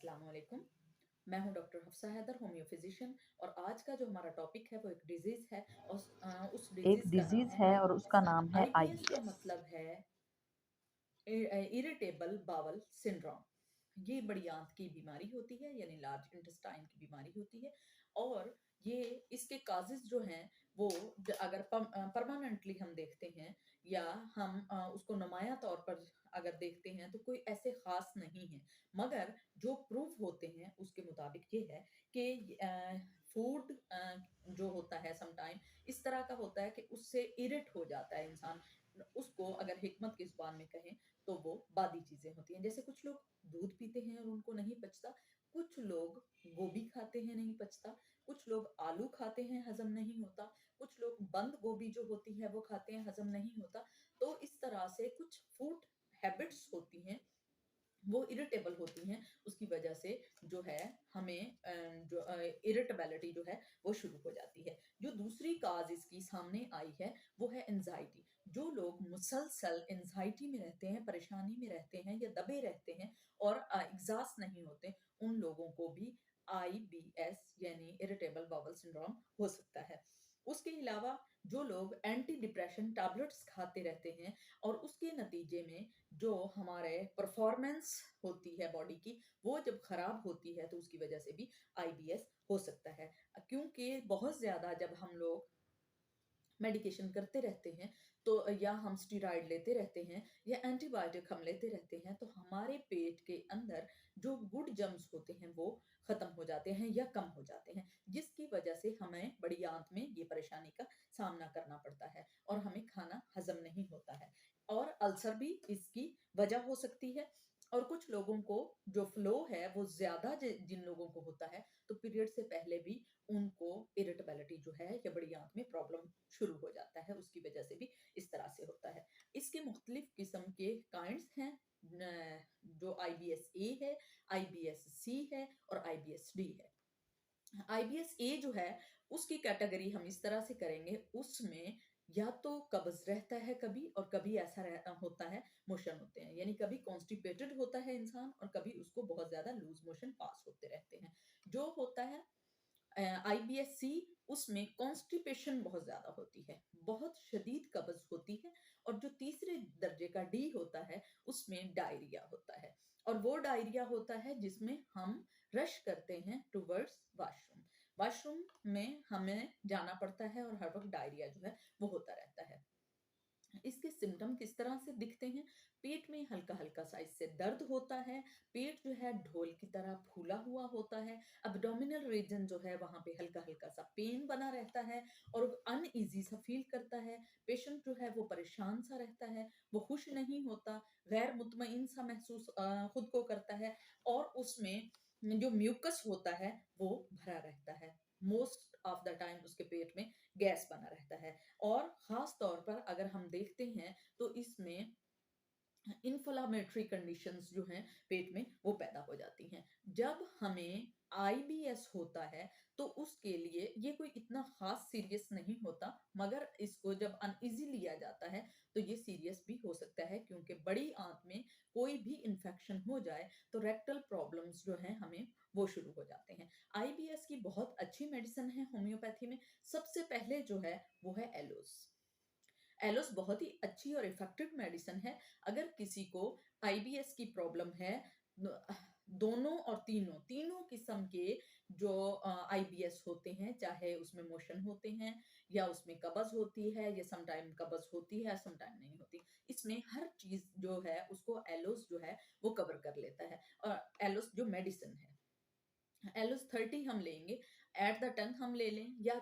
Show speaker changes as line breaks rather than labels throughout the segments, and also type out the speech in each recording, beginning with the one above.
अस्सलाम वालेकुम। मैं हूं doctor Hafsa Haidar, homeo physician. और आज का जो हमारा टॉपिक है वो एक डिजीज़ है और उस
एक
डिजीज़ का नाम
डिजीज़
है
है और उसका
आईबीएस।
नाम है
आईबीएस का
आईबीएस।
मतलब है इरिटेबल बावल सिंड्रोम। ये बड़ी आंत की बीमारी होती है, यानी लार्ज इंटेस्टाइन की बीमारी होती है। और ये इसके काजेज जो हैं वो अगर परमानेंटली हम देखते हैं या हम उसको नुमाया तौर पर अगर देखते हैं तो कोई ऐसे खास नहीं है। मगर जो प्रूफ होते हैं उसके मुताबिक ये है कि फूड जो होता है समटाइम इस तरह का होता है कि उससे इरिट हो जाता है इंसान। उसको अगर हिकमत की जुबान में कहें तो वो बादी चीजें होती हैं। जैसे कुछ लोग दूध पीते हैं और उनको नहीं पचता, कुछ लोग गोभी खाते हैं नहीं पचता, कुछ लोग आलू खाते हैं हजम नहीं होता, कुछ लोग बंद गोभी जो होती है वो खाते हैं हजम नहीं होता। तो इस तरह से कुछ फूड हैबिट्स होती हैं वो इरिटेबल होती हैं। उसकी वजह से जो है हमें जो इरिटेबिलिटी जो है वो शुरू हो जाती है। जो दूसरी काज इसकी सामने आई है वो है एंजाइटी। जो लोग मुसलसल एंजाइटी में रहते हैं, परेशानी में रहते हैं या दबे रहते हैं और एग्जॉस्ट नहीं होते, उन लोगों को भी आईबीएस यानी इरिटेबल बाउल सिंड्रोम हो सकता है। उसके अलावा जो लोग एंटी डिप्रेशन टैबलेट्स खाते रहते हैं और उसके नतीजे में जो हमारे परफॉर्मेंस होती है बॉडी की वो जब खराब होती है तो उसकी वजह से भी आईबीएस हो सकता है। क्योंकि बहुत ज्यादा जब हम लोग मेडिकेशन करते रहते हैं तो या हम स्टीरॉइड लेते रहते हैं या एंटीबायोटिक हम लेते रहते हैं तो हमारे पेट के अंदर जो गुड जर्म्स होते हैं वो खत्म हो जाते हैं या कम हो जाते हैं, जिसकी वजह से हमें बड़ी आंत में ये परेशानी का सामना करना पड़ता है और हमें खाना हजम नहीं होता है। और अल्सर भी इसकी वजह हो सकती है। और कुछ लोगों को जो फ्लो है वो ज्यादा जिन लोगों को होता है तो पीरियड से पहले भी उनको इरिटेबिलिटी जो है या बड़ी आंत में प्रॉब्लम शुरू हो जाता है, उसकी वजह से भी इस तरह से होता है। इसके मुख्तलिफ किस्म के काइंड्स हैं, जो आईबीएस ए है, आईबीएस सी है और आईबीएस डी है। आईबीएस ए जो है उसकी कैटेगरी हम इस तरह से करेंगे, उसमें या तो कब्ज रहता है कभी और कभी ऐसा होता है मोशन होते हैं, यानी कभी कॉन्स्टिपेटेड होता है इंसान और कभी उसको बहुत ज्यादा लूज मोशन पास होते रहते हैं। जो होता है आईबीएससी उसमें कॉन्स्टिपेशन बहुत ज्यादा होती है, बहुत शदीद कब्ज होती है। और जो तीसरे दर्जे का डी होता है उसमें डायरिया होता है। और वो डायरिया होता है जिसमें हम रश करते हैं टुवर्ड्स वॉशरूम, वॉशरूम में हमें जाना पड़ता है और हर वक्त डायरिया जो है वो होता रहता है। इसके सिम्टम किस तरह से दिखते हैं? पेट में हल्का हल्का सा इससे दर्द होता है, पेट जो है ढोल की तरह फूला हुआ होता है, अब्डोमिनल रीजन जो है वहां पे हल्का हल्का सा पेन बना रहता है और अनईजी सा फील करता है। पेशेंट जो है वो परेशान सा रहता है, वो खुश नहीं होता, गैर मुतमईन सा महसूस खुद को करता है। और उसमें जो म्यूकस होता है वो भरा रहता है। मोस्ट ऑफ द टाइम उसके पेट में गैस बना रहता है। और खास तौर पर अगर हम देखते हैं तो इसमें इन्फ्लामेटरी कंडीशंस जो हैं पेट में वो पैदा हो जाती हैं। जब हमें आईबीएस होता है तो उसके लिए ये कोई इतना खास सीरियस नहीं होता, मगर इसको जब अनइजी लिया जाता है तो ये सीरियस भी हो सकता है, क्योंकि बड़ी आंत में कोई भी इंफेक्शन हो जाए तो रेक्टल प्रॉब्लम्स जो हैं हमें वो शुरू हो जाते हैं। आईबीएस की बहुत अच्छी मेडिसिन है होम्योपैथी में। सबसे पहले जो है वो है एलोस। एलोस बहुत ही अच्छी और इफेक्टिव मेडिसिन है। अगर किसी को आईबीएस की प्रॉब्लम है, दोनों और तीनों तीनों किस्म के जो आईबीएस होते हैं, चाहे उसमें मोशन होते हैं या उसमें कब्ज होती है या समटाइम कब्ज होती है समटाइम नहीं होती, इसमें हर चीज जो है उसको एलोस जो है वो कवर कर लेता है। और एलोस जो मेडिसिन है, एलोस 30 हम लेंगे, एट द टंग हम ले लें या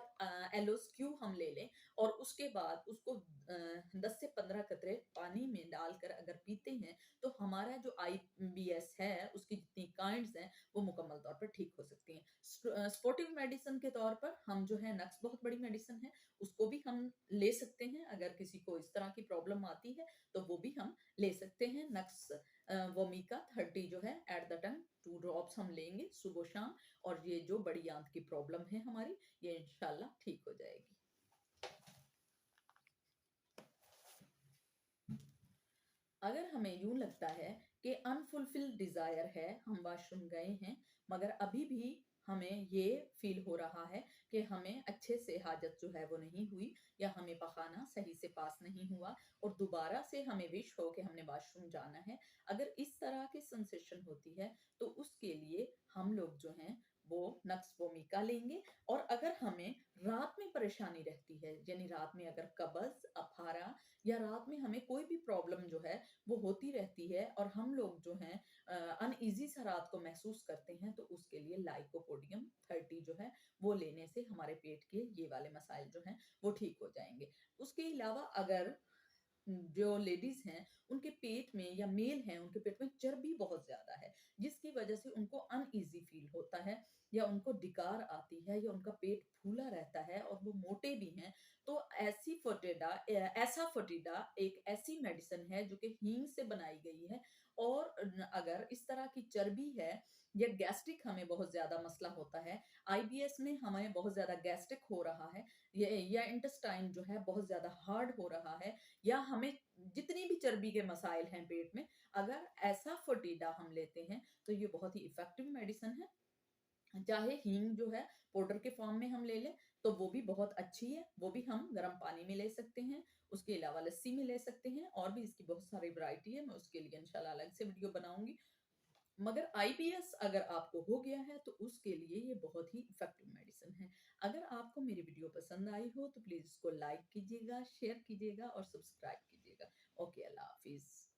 एलोस क्यू हम ले लें और उसके बाद उसको 10 से 15 कतरे पानी में डालकर अगर पीते हैं तो हमारा जो आईबीएस है उसकी जितनी काइंड्स हैं वो मुकम्मल तौर पर ठीक हो सकती हैं। स्पोर्टिव मेडिसिन के तौर पर हम जो है नक्स बहुत बड़ी मेडिसिन है, उसको भी हम ले सकते हैं। अगर किसी को इस तरह की प्रॉब्लम आती है तो वो भी हम ले सकते हैं। नक्स वोमिका 30 जो है एट द टंग 2 ड्रॉप्स हम लेंगे सुबह शाम, और ये जो बड़ी आंत की प्रॉब्लम है हमारी ये इंशाल्लाह ठीक हो जाएगी। अगर हमें यूं लगता है कि अनफुलफिल्ड डिज़ायर है, हम वॉशरूम गए हैं, मगर अभी भी हमें ये फ़ील हो रहा है कि हमें अच्छे से हाजत जो है वो नहीं हुई, या हमें पखाना सही से पास नहीं हुआ और दोबारा से हमें विश हो कि हमने वॉशरूम जाना है। अगर इस तरह की सेंसेशन होती है, तो उसके लिए हम लोग जो हैं वो नक्स वोमिका लेंगे। और अगर हमें रात में परेशानी रहती है, यानी रात में अगर कब्ज़, अफारा या रात में हमें कोई भी प्रॉब्लम जो है वो होती रहती है और हम लोग जो हैं अनईज़ी सा रात को महसूस करते हैं, तो उसके लिए लाइकोपोडियम 30 जो है वो लेने से हमारे पेट के ये वाले मसाइल जो हैं वो ठीक हो जाएँगे। उसके अलावा अगर जो लेडीज़ हैं, उनके पेट में, या मेल हैं, उनके पेट में चर्बी बहुत ज़्यादा है, जिसकी वजह से उनको अनईज़ी फ़ील होता है, या उनको डिकार आती है, या उनका पेट फूला रहता है और वो मोटे भी हैं, तो एसाफोटिडा एक ऐसी मेडिसिन है जो कि हींग से बनाई गई है। और अगर इस तरह की चर्बी है, या गैस्ट्रिक हमें बहुत ज़्यादा मसला होता है, आईबीएस में हमें बहुत ज़्यादा गैस्ट्रिक हो रहा है, या इंटेस्टाइन जो है बहुत ज़्यादा हार्ड हो रहा है, या हमें जितनी भी चर्बी के मसाइल हैं पेट में, अगर ऐसा फटीडा हम लेते हैं, तो ये बहुत ही इफ़ेक्टिव मेडिसिन है। चाहे हींग जो है पाउडर के फॉर्म में हम ले लें, तो वो भी बहुत अच्छी है, वो भी हम गर्म पानी में ले सकते हैं, उसके अलावा लस्सी में ले सकते हैं, और भी इसकी बहुत सारी वैरायटी है, मैं उसके लिए इंशाल्लाह अलग से वीडियो बनाऊँगी। मगर आईबीएस अगर आपको हो गया है, तो उसके लिए ये बहुत ही इफ़ेक्टिव मेडिसिन है। अगर आपको मेरी वीडियो पसंद आई हो, तो प्लीज़ इसको लाइक कीजिएगा, शेयर कीजिएगा और सब्सक्राइब कीजिएगा। ओके, अल्लाह हाफ़िज़।